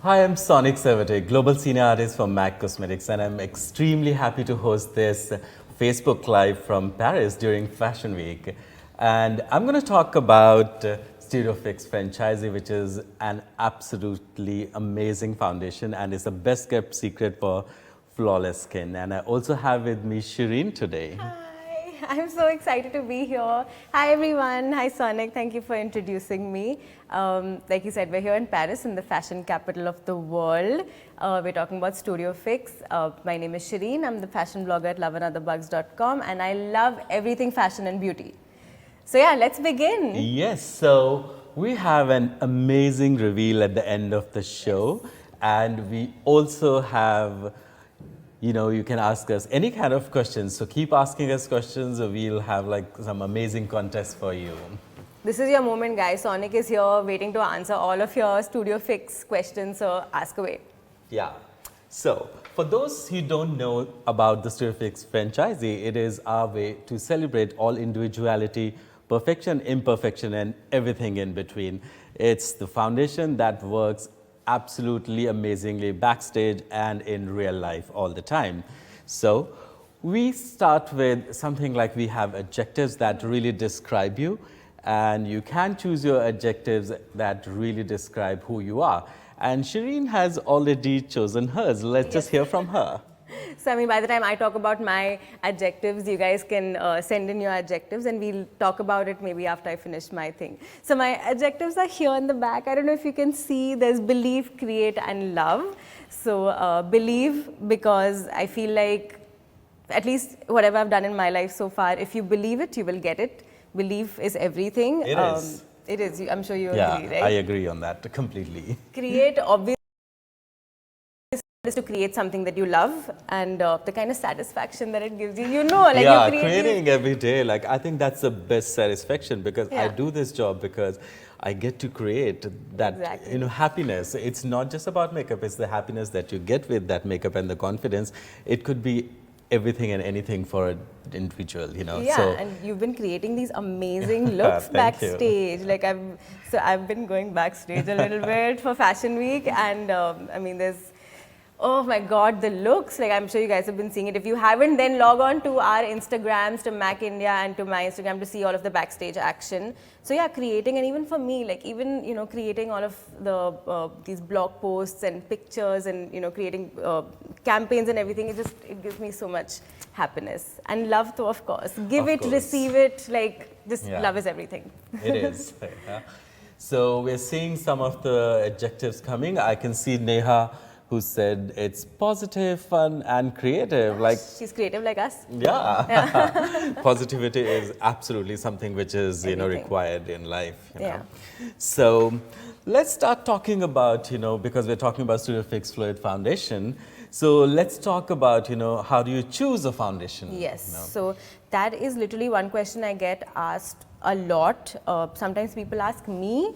Hi, I'm Sonic Servate, Global Senior Artist for MAC Cosmetics, and I'm extremely happy to host this Facebook Live from Paris during Fashion Week. And I'm going to talk about Studio Fix Franchisee, which is an absolutely amazing foundation and is the best kept secret for flawless skin. And I also have with me Shireen today. I'm so excited to be here. Hi everyone. Hi Sonic. Thank you for introducing me. Like you said, we're here in Paris, in the fashion capital of the world. We're talking about Studio Fix. My name is Shireen. I'm the fashion blogger at loveandotherbugs.com, and I love everything fashion and beauty. So yeah, let's begin. Yes, so we have an amazing reveal at the end of the show. Yes. And we also have, you can ask us any kind of questions. So keep asking us questions, or we'll have like some amazing contests for you. This is your moment, guys. Sonic is here waiting to answer all of your Studio Fix questions, so ask away. Yeah. So for those who don't know about the Studio Fix Franchisee, it is our way to celebrate all individuality, perfection, imperfection, and everything in between. It's the foundation that works absolutely amazingly backstage and in real life all the time. So we start with something like we have adjectives that really describe you, and you can choose your adjectives that really describe who you are. And Shireen has already chosen hers. Let's just hear from her. So, I mean, by the time I talk about my adjectives, you guys can send in your adjectives, and we'll talk about it maybe after I finish my thing. So, my adjectives are here in the back. I don't know if you can see, there's believe, create, and love. So, believe, because I feel like, at least whatever I've done in my life so far, if you believe it, you will get it. Belief is everything. It is. It is. I'm sure you agree, right? Yeah, I agree on that completely. Create, obviously, is to create something that you love, and the kind of satisfaction that it gives you, like yeah, you're creating every day, like I think that's the best satisfaction, because I do this job because I get to create that happiness. It's not just about makeup, it's the happiness that you get with that makeup and the confidence. It could be everything and anything for an individual, Yeah, so, and you've been creating these amazing looks backstage. Like I've been going backstage a little bit for Fashion Week, and I mean, oh my God, the looks, like I'm sure you guys have been seeing it. If you haven't, then log on to our Instagrams, to Mac India and to my Instagram to see all of the backstage action. So yeah, creating, and even for me, like even, creating all of the, these blog posts and pictures and, creating campaigns and everything, it gives me so much happiness. And love too, of course. Give it, receive it, like just love is everything. It is. So we're seeing some of the adjectives coming. I can see Neha, who said it's positive, fun, and creative. Like she's creative like us. Yeah, positivity is absolutely something which is required in life. You know? So let's start talking about because we're talking about Studio Fix Fluid Foundation. So let's talk about how do you choose a foundation? Yes. So that is literally one question I get asked a lot. Sometimes people ask me,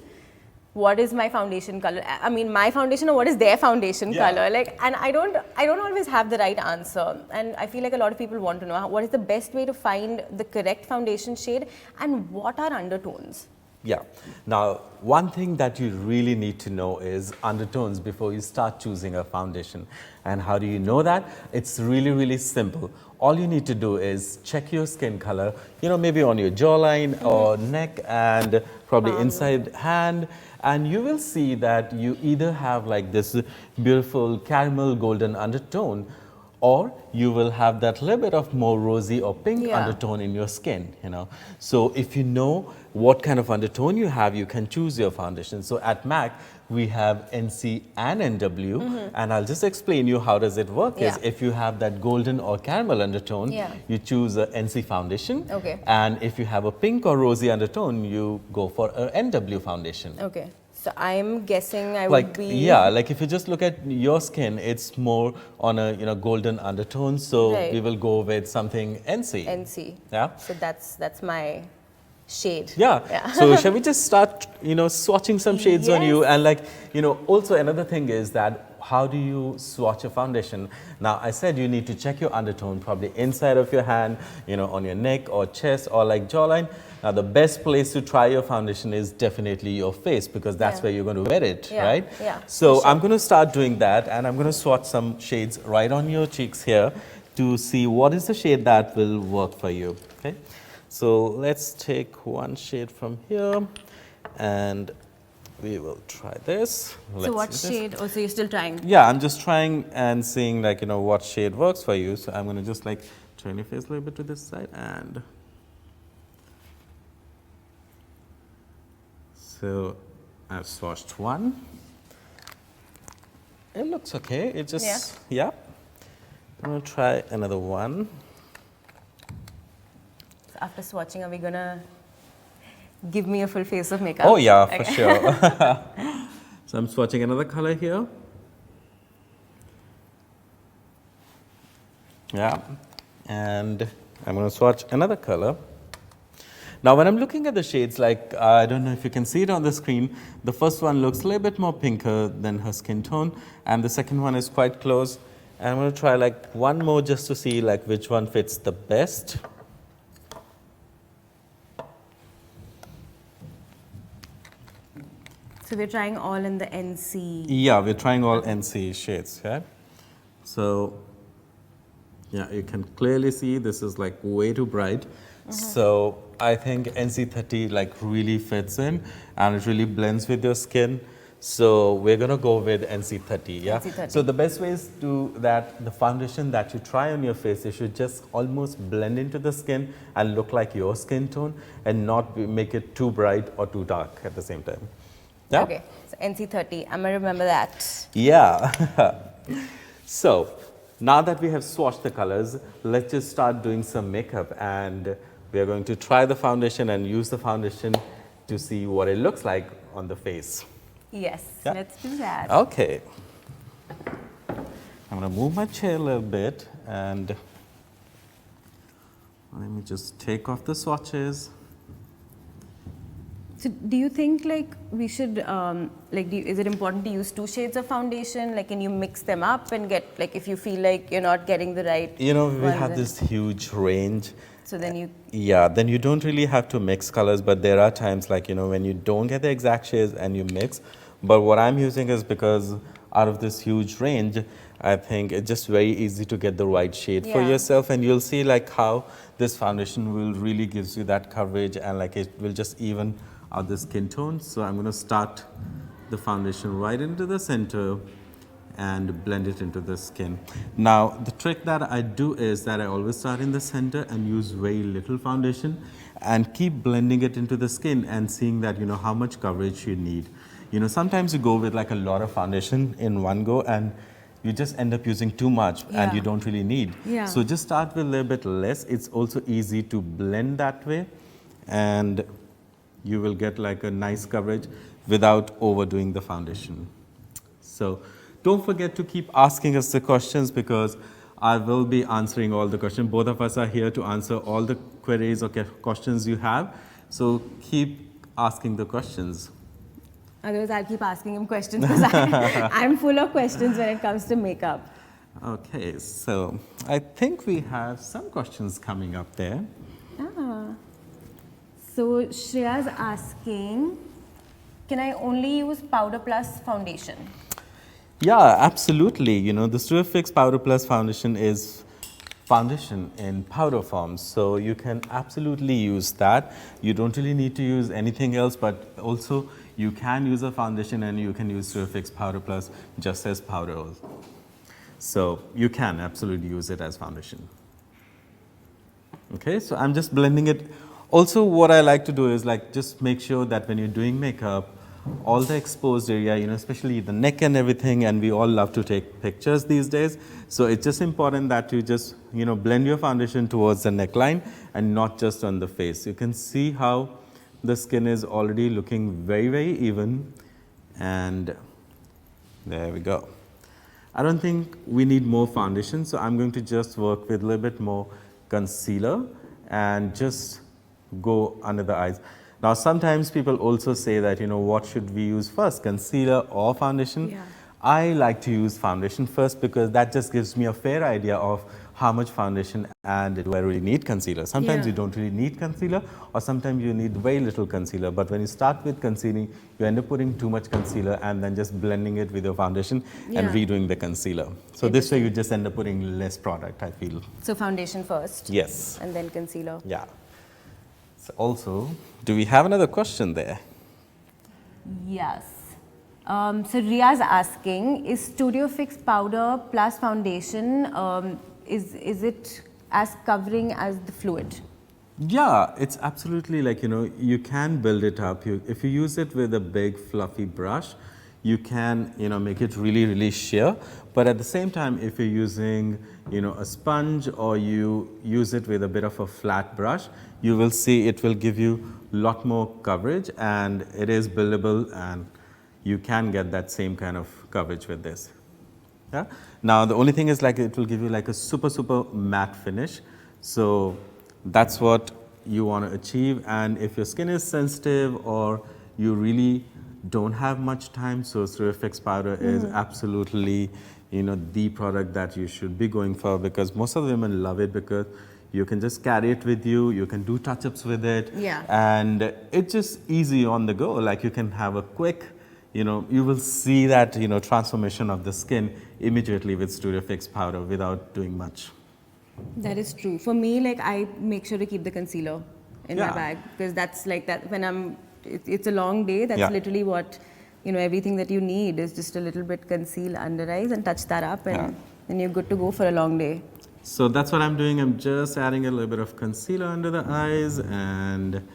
what is my foundation color? I mean, my foundation, or what is their foundation color? Like, and I don't always have the right answer. And I feel like a lot of people want to know what is the best way to find the correct foundation shade, and what are undertones? Yeah. Now, one thing that you really need to know is undertones before you start choosing a foundation. And how do you know that? It's really, really simple. All you need to do is check your skin color, maybe on your jawline or neck, and probably inside hand. And you will see that you either have like this beautiful caramel golden undertone, or you will have that little bit of more rosy or pink Yeah. undertone in your skin, you know. So if you know what kind of undertone you have, you can choose your foundation. So at MAC, we have NC and NW, and I'll just explain you how does it work. Yeah. Is if you have that golden or caramel undertone, Yeah. you choose a NC foundation. Okay. And if you have a pink or rosy undertone, you go for a NW foundation. Okay. So I'm guessing I would Like, be. yeah, like if you just look at your skin, it's more on a, you know, golden undertone. So Right. we will go with something NC. NC. Yeah. So that's my shade. Yeah. So shall we just start, you know, swatching some shades on you? Yes. And like, you know, also another thing is that how do you swatch a foundation? Now, I said you need to check your undertone probably inside of your hand, you know, on your neck or chest or like jawline. Now, the best place to try your foundation is definitely your face because that's Yeah. where you're going to wear it, Yeah, right? yeah, So for sure. I'm going to start doing that, and I'm going to swatch some shades right on your cheeks here to see what is the shade that will work for you, okay? So let's take one shade from here, and we will try this. So what see this. shade? Oh, so you're still trying. Yeah, I'm just trying and seeing like, you know, what shade works for you. So I'm going to just like turn your face a little bit to this side and so I've swatched one. It looks okay. It just, yeah. I'm going to try another one. So after swatching, are we gonna give me a full face of makeup? Oh yeah, for Okay. sure. So I'm swatching another color here. Yeah, and I'm going to swatch another color. Now, when I'm looking at the shades, like, I don't know if you can see it on the screen, the first one looks a little bit more pinker than her skin tone, and the second one is quite close. And I'm going to try like one more just to see like which one fits the best. So we're trying all in the NC. Yeah, we're trying all NC shades, okay? So, yeah, you can clearly see this is like way too bright. So I think NC30 like really fits in and it really blends with your skin. So we're gonna go with NC30, yeah? NC30. So the best way is to that the foundation that you try on your face, it should just almost blend into the skin and look like your skin tone and not make it too bright or too dark at the same time. Yeah? Okay. So NC30. I'm gonna remember that. Yeah. So now that we have swatched the colors, let's just start doing some makeup, and we are going to try the foundation and use the foundation to see what it looks like on the face. Yes. Yeah. Let's do that. Okay. I'm going to move my chair a little bit, and let me just take off the swatches. So do you think like we should is it important to use 2 shades of foundation? Like, can you mix them up and get like if you feel like you're not getting the right? You know, we ones have and- this huge range. So then you. Yeah, then you don't really have to mix colors, but there are times like, you know, when you don't get the exact shades and you mix. But what I'm using is because out of this huge range, I think it's just very easy to get the right shade for Yeah. yourself, and you'll see like how this foundation will really gives you that coverage, and like it will just even out the skin tone. So I'm going to start the foundation right into the center and blend it into the skin. Now, the trick that I do is that I always start in the center and use very little foundation and keep blending it into the skin and seeing that, you know, how much coverage you need. You know, sometimes you go with like a lot of foundation in one go and you just end up using too much and Yeah. you don't really need. Yeah. So just start with a little bit less. It's also easy to blend that way, and you will get like a nice coverage without overdoing the foundation. So don't forget to keep asking us the questions, because I will be answering all the questions. Both of us are here to answer all the queries or questions you have. So keep asking the questions. Otherwise, I'll keep asking him questions because I'm full of questions when it comes to makeup. Okay, so I think we have some questions coming up there. So Shreya's asking, can I only use powder plus foundation? Yeah, absolutely. You know, the Fix Powder Plus foundation is foundation in powder form, so you can absolutely use that. You don't really need to use anything else, but also you can use a foundation and you can use Fix Powder Plus just as powder. So you can absolutely use it as foundation. Okay, so I'm just blending it. Also, what I like to do is like just make sure that when you're doing makeup, all the exposed area, especially the neck and everything, and we all love to take pictures these days. So it's just important that you just, blend your foundation towards the neckline and not just on the face. You can see how the skin is already looking very, very even. And there we go. I don't think we need more foundation, so I'm going to just work with a little bit more concealer and just go under the eyes. Now, sometimes people also say that, what should we use first, concealer or foundation? Yeah. I like to use foundation first because that just gives me a fair idea of how much foundation and do I really need concealer. Sometimes you don't really need concealer, or sometimes you need very little concealer. But when you start with concealing, you end up putting too much concealer and then just blending it with your foundation and redoing the concealer. So this way you just end up putting less product, I feel. So foundation first. Yes. And then concealer. Yeah. So also, do we have another question there? Yes. So Ria's asking, is Studio Fix powder plus foundation, is it as covering as the fluid? Yeah, it's absolutely like, you can build it up. If you use it with a big fluffy brush, you can, make it really, really sheer. But at the same time, if you're using, a sponge or you use it with a bit of a flat brush, you will see it will give you a lot more coverage, and it is buildable, and you can get that same kind of coverage with this. Yeah. Now, the only thing is like it will give you like a super, super matte finish. So that's what you want to achieve. And if your skin is sensitive or you really don't have much time, so Studio Fix powder is absolutely, the product that you should be going for, because most of the women love it because you can just carry it with you, you can do touch-ups with it, and it's just easy on the go. Like you can have a quick, you will see that, transformation of the skin immediately with Studio Fix powder without doing much. That is true. For me, like I make sure to keep the concealer in my bag, because that's like that when it's a long day, that's literally what, everything that you need is just a little bit conceal under eyes and touch that up, and then you're good to go for a long day. So that's what I'm doing. I'm just adding a little bit of concealer under the eyes, and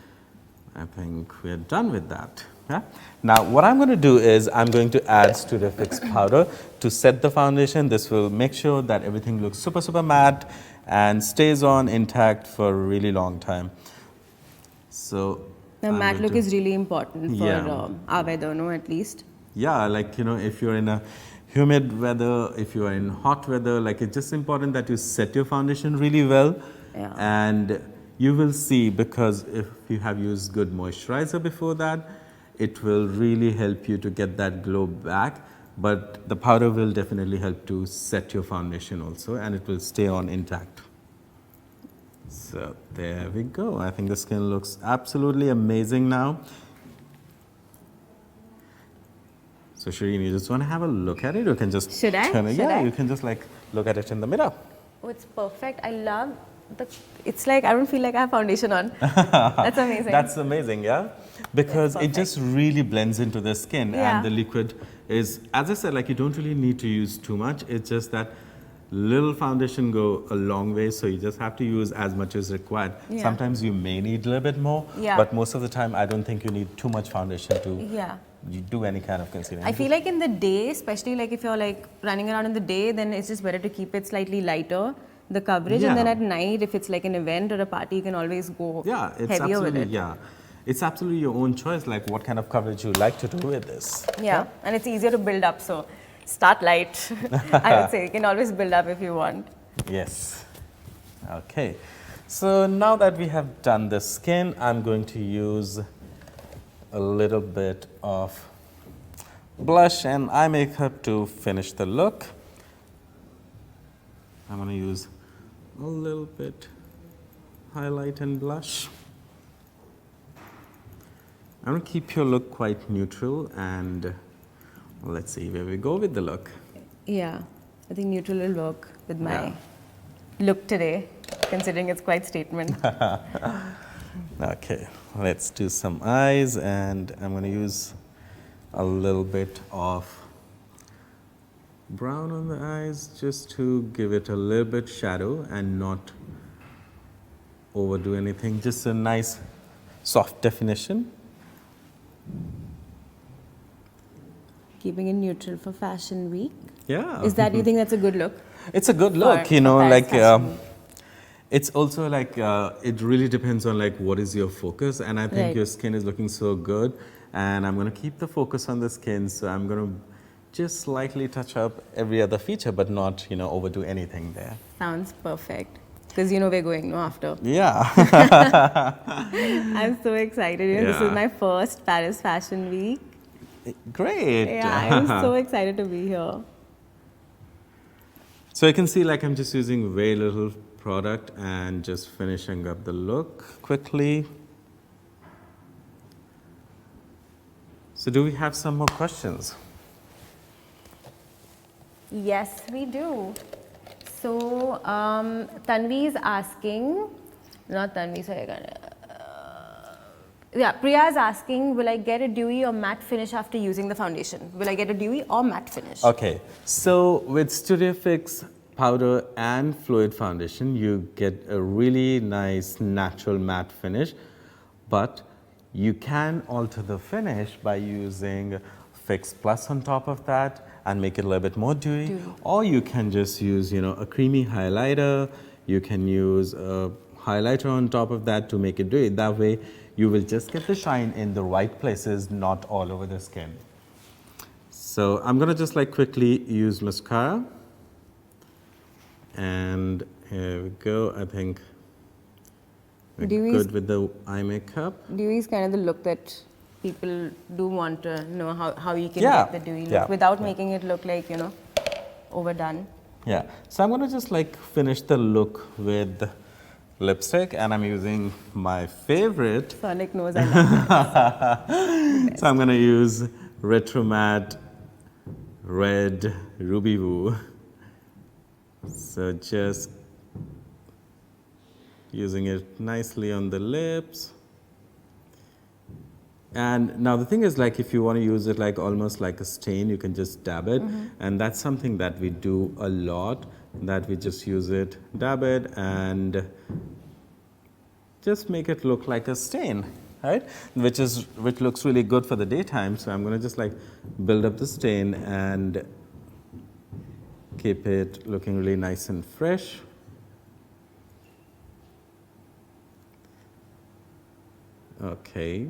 I think we're done with that. Yeah. Now, what I'm going to do is I'm going to add Studio Fix powder to set the foundation. This will make sure that everything looks super, super matte and stays on intact for a really long time. So the matte look is really important for our weather, no, at least. Yeah, like, if you're in a humid weather, if you are in hot weather, like it's just important that you set your foundation really well. Yeah. And you will see, because if you have used good moisturizer before that, it will really help you to get that glow back. But the powder will definitely help to set your foundation also, and it will stay on intact. So there we go. I think the skin looks absolutely amazing now. So Shireen, you just want to have a look at it? You can just Should I? turn it. Should I? You can just like look at it in the mirror. Oh, it's perfect. I love it's like I don't feel like I have foundation on. That's amazing. That's amazing, yeah? Because it just really blends into the skin, and the liquid is, as I said, like you don't really need to use too much. It's just that little foundation go a long way, so you just have to use as much as required. Sometimes you may need a little bit more, but most of the time I don't think you need too much foundation to you do any kind of concealing. I feel like in the day, especially like if you're like running around in the day, then it's just better to keep it slightly lighter, the coverage, and then at night, if it's like an event or a party, you can always go heavier with it. Yeah, it's absolutely your own choice, like what kind of coverage you like to do with this. Yeah, and it's easier to build up, so start light. I would say you can always build up if you want. Yes. Okay. So now that we have done the skin, I'm going to use a little bit of blush and eye makeup to finish the look. I'm going to use a little bit highlight and blush. I'm going to keep your look quite neutral, and let's see where we go with the look. Yeah, I think neutral will work with my look today, considering it's quite statement. Okay, let's do some eyes, and I'm going to use a little bit of brown on the eyes just to give it a little bit shadow and not overdo anything. Just a nice soft definition. Keeping it neutral for Fashion Week. Yeah. Is that, you think that's a good look? It's a good look, For you know, Paris like Fashion Week. it's also like it really depends on like what is your focus, and I think Right. your skin is looking so good, and I'm going to keep the focus on the skin, so I'm going to just slightly touch up every other feature, but not, you know, overdo anything there. Sounds perfect. Because you know we're going no after. Yeah. I'm so excited. You know, this Yeah. is my first Paris Fashion Week. Great. Yeah, I'm so excited to be here. So you can see like I'm just using very little product and just finishing up the look quickly. So do we have some more questions? Yes, we do. So, Tanvi is asking, not Tanvi, sorry. Yeah, Priya is asking, will I get a dewy or matte finish after using the foundation? Will I get a dewy or matte finish? Okay, so with Studio Fix powder and fluid foundation, you get a really nice natural matte finish, but you can alter the finish by using Fix Plus on top of that and make it a little bit more dewy. Or you can just use, you know, a creamy highlighter. You can use a highlighter on top of that to make it dewy. That way, you will just get the shine in the right places, not all over the skin. So I'm gonna just like quickly use mascara. And here we go. I think we're Dewy's- good with the eye makeup. Dewy is kind of the look that people do want to know how you can Yeah. get the dewy look Yeah. without Yeah. making it look like, you know, overdone. Yeah, so I'm gonna just like finish the look with lipstick, and I'm using my favorite. Sonic knows I love it. So I'm gonna use Retro Matte Red Ruby Woo. So just using it nicely on the lips. And now the thing is, like, if you want to use it like almost like a stain, you can just dab it. And that's something that we do a lot, that we just use it, dab it, and just make it look like a stain, right? Which looks really good for the daytime. So I'm going to just like build up the stain and keep it looking really nice and fresh. Okay.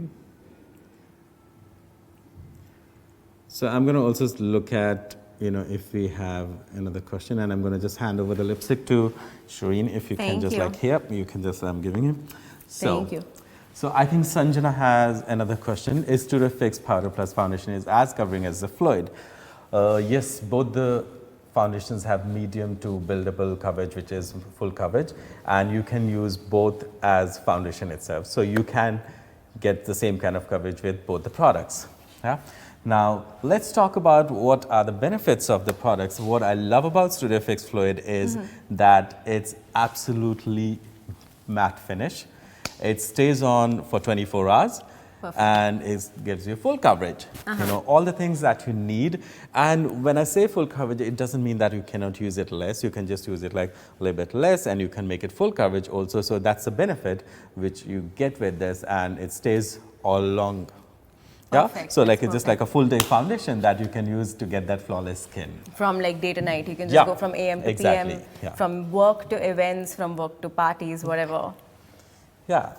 So I'm going to also look at, you know, if we have another question, and I'm going to just hand over the lipstick to Shireen. If you can Thank just you. like, here, you can just, I'm giving him. So, Thank you. So I think Sanjana has another question. Is Studio Fix Powder Plus Foundation is as covering as the fluid? Yes, both the foundations have medium to buildable coverage, which is full coverage, and you can use both as foundation itself. So you can get the same kind of coverage with both the products. Yeah? Now, let's talk about what are the benefits of the products. What I love about Studio Fix Fluid is that it's absolutely matte finish. It stays on for 24 hours. Perfect. And it gives you full coverage. You know, all the things that you need. And when I say full coverage, it doesn't mean that you cannot use it less. You can just use it like a little bit less, and you can make it full coverage also. So that's the benefit which you get with this, and it stays all along. Yeah? Perfect. So like That's it's just like a full day foundation that you can use to get that flawless skin. From like day to night, you can just Yeah, go from AM to exactly, PM, yeah. from work to events, from work to parties, whatever. Yeah.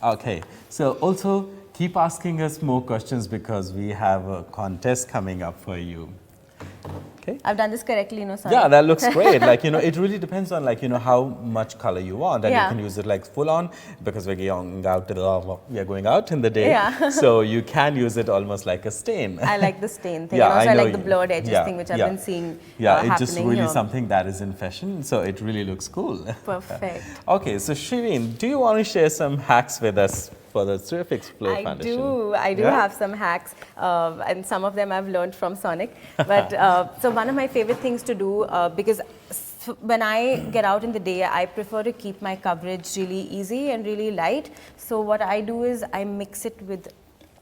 Okay. So also keep asking us more questions because we have a contest coming up for you. Okay. I've done this correctly, you know, Sonic. Yeah, that looks great. Like, you know, it really depends on like, you know, how much color you want, and Yeah. you can use it like full on because we're going out we are going out in the day. Yeah. So you can use it almost like a stain. I like the stain thing. Yeah, and also I I know like the you- blurred edges yeah, thing, which I've yeah. been seeing Yeah, it's happening just really here. something that is in fashion, so it really looks cool. Perfect. Okay, so Shireen, do you want to share some hacks with us for the Studio Fix Fluid Foundation? I do Yeah? have some hacks, and some of them I've learned from Sonic. But so one of my favorite things to do, because when I get out in the day, I prefer to keep my coverage really easy and really light. So what I do is I mix it with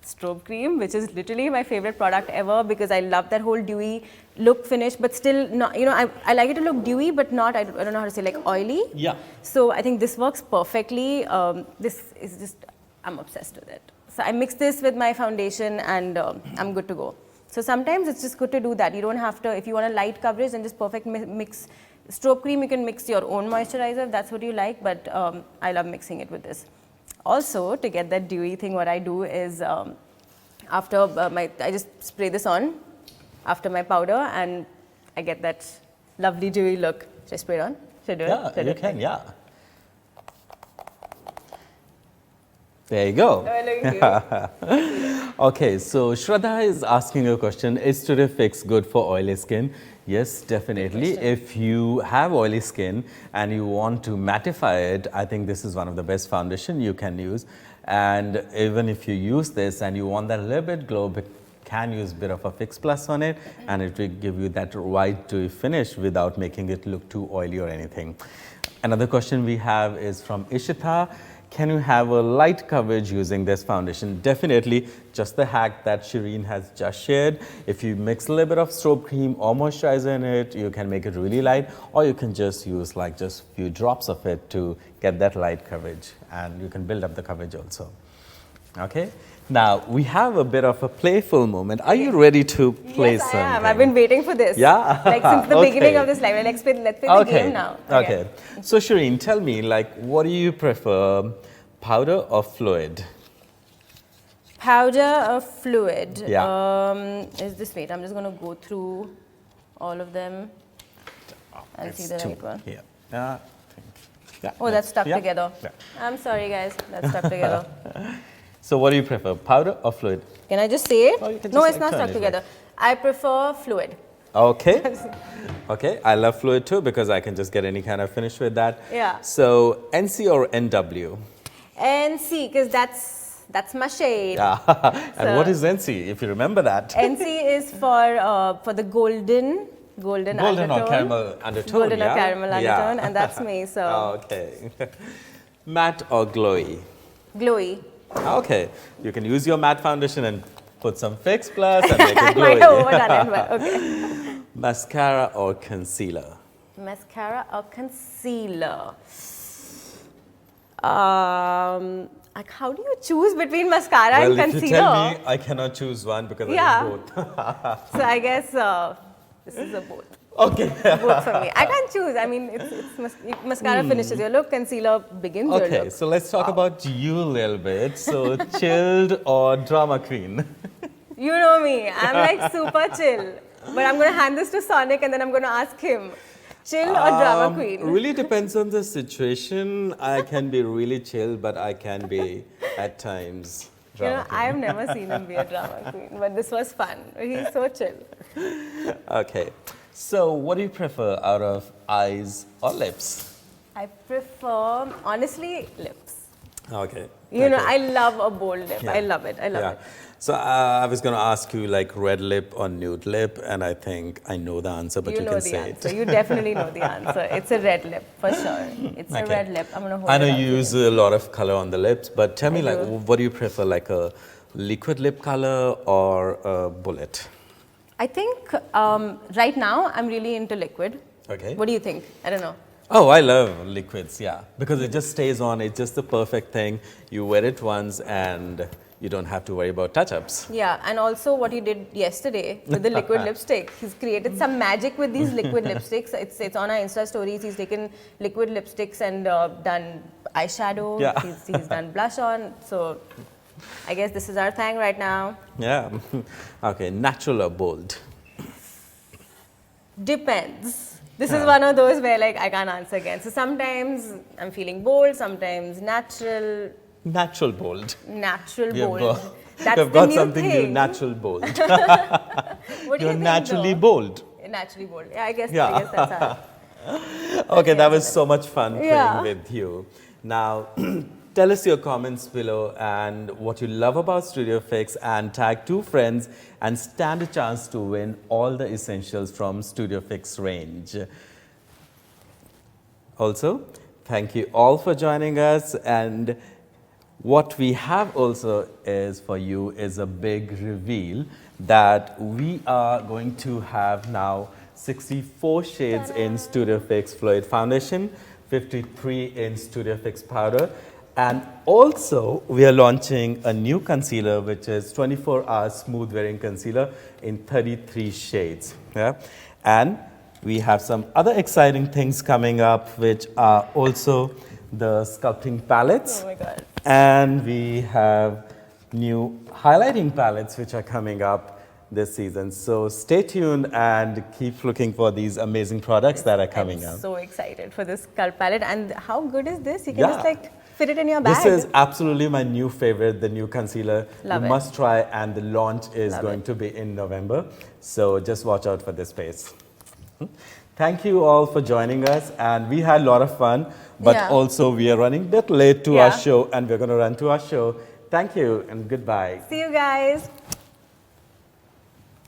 strobe cream, which is literally my favorite product ever because I love that whole dewy look finish, but still not, you know, I like it to look dewy, but not, I don't know how to say, like oily. Yeah. So I think this works perfectly. This is just, I'm obsessed with it. So I mix this with my foundation and I'm good to go. So sometimes it's just good to do that. You don't have to, if you want a light coverage, then just perfect mix. Strobe cream, you can mix your own moisturizer if that's what you like, but I love mixing it with this. Also, to get that dewy thing, what I do is after I just spray this on after my powder and I get that lovely dewy look. Should I spray it on? Should I do it? Yeah, you can, yeah. There you go. Okay, so Shraddha is asking a question. Is Studio Fix good for oily skin? Yes, definitely. If you have oily skin and you want to mattify it, I think this is one of the best foundation you can use. And even if you use this and you want that little bit glow, can use a bit of a Fix Plus on it and it will give you that white dewy finish without making it look too oily or anything. Another question we have is from Ishita. Can you have a light coverage using this foundation? Definitely, just the hack that Shireen has just shared. If you mix a little bit of strobe cream or moisturizer in it, you can make it really light, or you can just use like just a few drops of it to get that light coverage, and you can build up the coverage also. Okay, now we have a bit of a playful moment. Are you ready to play something? Yes, I am. I've been waiting for this. Yeah? Like since the beginning of this live. Let's play the game now. Okay. So Shireen, tell me, like, what do you prefer, powder or fluid? Powder or fluid? Yeah. Is this, wait, I'm just going to go through all of them and see the right one. Yeah. Yeah. Oh, that's stuck yeah. together. Yeah. I'm sorry, guys. That's stuck together. So what do you prefer, powder or fluid? Can I just say it? Oh, you can No, just, it's not turn stuck it, together. I prefer fluid. Okay. Okay, I love fluid too because I can just get any kind of finish with that. Yeah. So NC or NW? NC, because that's my shade. Yeah. And what is NC, if you remember that? NC is for the golden undertone. Or caramel undertone. Golden or caramel undertone, and that's me. So. Okay. Matte or glowy? Glowy. Okay. You can use your matte foundation and put some Fix Plus and make it I glowy. might have overdone it, but okay. Mascara or concealer? Mascara or concealer? Like how do you choose between mascara and concealer? Well, if you tell me, I cannot choose one because I do both. So I guess this is a both. Okay. Both for me. I can't choose. I mean, mascara finishes your look, concealer begins your look. Okay, so let's talk about you a little bit. So, chilled or drama queen? You know me. I'm like super chill. But I'm going to hand this to Sonic and then I'm going to ask him. Chill or drama queen? Really depends on the situation. I can be really chill, but I can be at times drama queen. I've never seen him be a drama queen, but this was fun. He's so chill. Okay. So, what do you prefer out of eyes or lips? I prefer, honestly, lips. Okay. You know, I love a bold lip. Yeah. I love it. I love it. So, I was going to ask you like red lip or nude lip, and I think I know the answer, but you can say it. You definitely know the answer. It's a red lip, for sure. It's a red lip. I'm going to hold it I know up you use a lot of color on the lips, but tell me, like, what do you prefer, like a liquid lip color or a bullet? I think right now I'm really into liquid. Okay. What do you think? I don't know. Oh, I love liquids, yeah. Because it just stays on. It's just the perfect thing. You wear it once and you don't have to worry about touch-ups. Yeah, and also what he did yesterday with the liquid lipstick. He's created some magic with these liquid lipsticks. It's on our Insta stories. He's taken liquid lipsticks and done eyeshadow. Yeah. He's done blush on. So I guess this is our thing right now. Yeah. Okay, natural or bold? Depends. This is one of those where like I can't answer again. So sometimes I'm feeling bold, sometimes natural. Natural bold. Natural You've bold. got, That's you've got the new something thing. new, natural bold. What do you You're think, naturally though? bold. Naturally bold. Yeah, I guess that's how. Okay, that was so much fun Yeah. playing with you. Now, tell us your comments below and what you love about Studio Fix, and tag 2 friends and stand a chance to win all the essentials from Studio Fix range. Also, thank you all for joining us, and What we have also is for you is a big reveal that we are going to have now 64 shades in Studio Fix Fluid Foundation, 53 in Studio Fix Powder, and also we are launching a new concealer which is 24-hour smooth wearing concealer in 33 shades. Yeah? And we have some other exciting things coming up which are also the sculpting palettes. Oh my God. And we have new highlighting palettes which are coming up this season. So stay tuned and keep looking for these amazing products that are coming I'm up. so excited for this sculpt palette. And how good is this? You can Yeah. just like fit it in your bag. This is absolutely my new favorite, the new concealer. Love you it. must try, and the launch is Love going it. to be in November. So just watch out for this space. Thank you all for joining us, and we had a lot of fun, but Yeah. also we are running a bit late to Yeah. our show, and we're going to run to our show. Thank you and goodbye. See you guys.